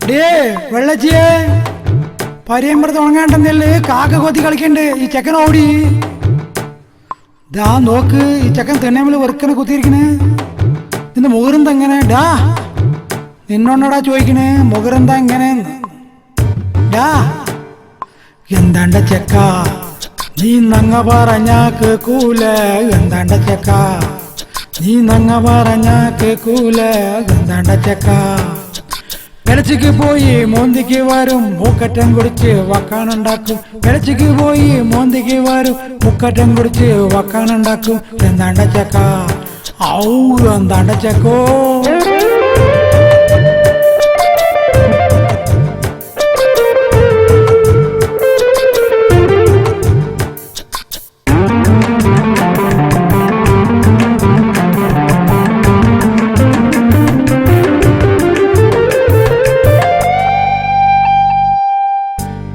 Day വെള്ളച്ചിയെ പരിയമ്പറത്ത് ഉണങ്ങാണ്ടെന്നല്ലേ കാക്ക കൊത്തി കളിക്കണ്ട്. ഈ ചെക്കൻ ഓടി ദാ നോക്ക്, ഈ ചെക്കൻ തെണ്ണേമില് വെറുക്കനെ കുത്തിയിരിക്കണ്. നിന്റെ മുഖരെന്താ എങ്ങനെ? ഡാ നിന്നോടാ ചോദിക്കണേ, മുഖരെന്താ എങ്ങനെ? ഡാ എന്താണ്ട ചെക്ക നീ നങ്ങ പറഞ്ഞാ കേക്കൂല. എന്താണ്ട ചെക്ക നീ നങ്ങ പറഞ്ഞാ കേക്കൂല. എന്താണ്ട ചെക്ക വെളച്ചിക്ക് പോയി മോന്തിക്ക് വരും, മൂക്കറ്റം കുടിച്ച് വക്കാനുണ്ടാക്കും. വെളച്ചിക്ക് പോയി മോന്തിക്ക് വരും, മുക്കറ്റം കുടിച്ച് വക്കാനുണ്ടാക്കും. എന്താണ്ട ചെക്ക ഔ എന്താണ്ട ചെക്കോ.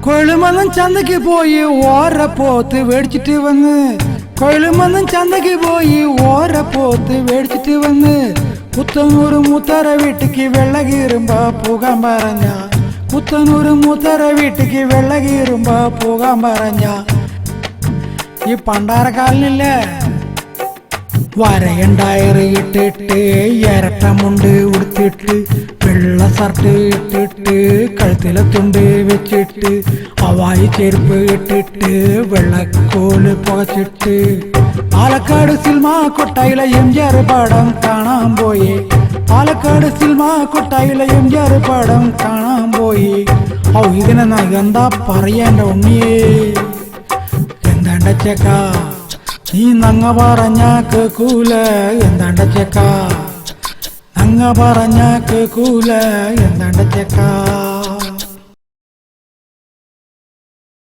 കൊയിലുമന്നും ചന്തക്ക് പോയി ഓരപ്പോത്ത് മേടിച്ചിട്ട് വന്ന്. കൊയിലുമന്നും ചന്തക്ക് പോയി ഓരപ്പോത്ത് മേടിച്ചിട്ട് വന്ന്. പുത്തനൂര് മൂത്തര വീട്ടിക്ക് വെള്ള കീറുമ്പോ പോകാൻ പറഞ്ഞ. പുത്തനൂര് മൂത്തര വീട്ടിക്ക് വെള്ള കീറുമ്പോ പോകാൻ പറഞ്ഞ. ഈ പണ്ടാരക്കാലിനില്ലേ വരയണ്ടായറ് ഇട്ടിട്ട് ഇരട്ടമുണ്ട് ഉടുത്തിട്ട് വെള്ള ഷർട്ട് ഇട്ടിട്ട് കഴുത്തിലെ തുണ്ട് വെച്ചിട്ട് ഹവായി ചെരുപ്പ് ഇട്ടിട്ട് വെള്ളക്കോല് പുകച്ചിട്ട് പാലക്കാട് സിനിമ കൊട്ടായിലെ എംജിആർ പടം കാണാൻ പോയി. പാലക്കാട് സിനിമ കൊട്ടായിലെ എംജിആർ പടം കാണാൻ പോയി. ഔ ഇതിനെ എന്താ പറയാൻ്റെ ഉണ്ണിയേ. എന്താണ്ട ചെക്ക നീ നങ്ങ പറഞ്ഞാ കേക്കൂല. എന്താണ്ട ചെക്ക നങ്ങ പറഞ്ഞാ കേക്കൂല. എന്താണ്ട ചെക്ക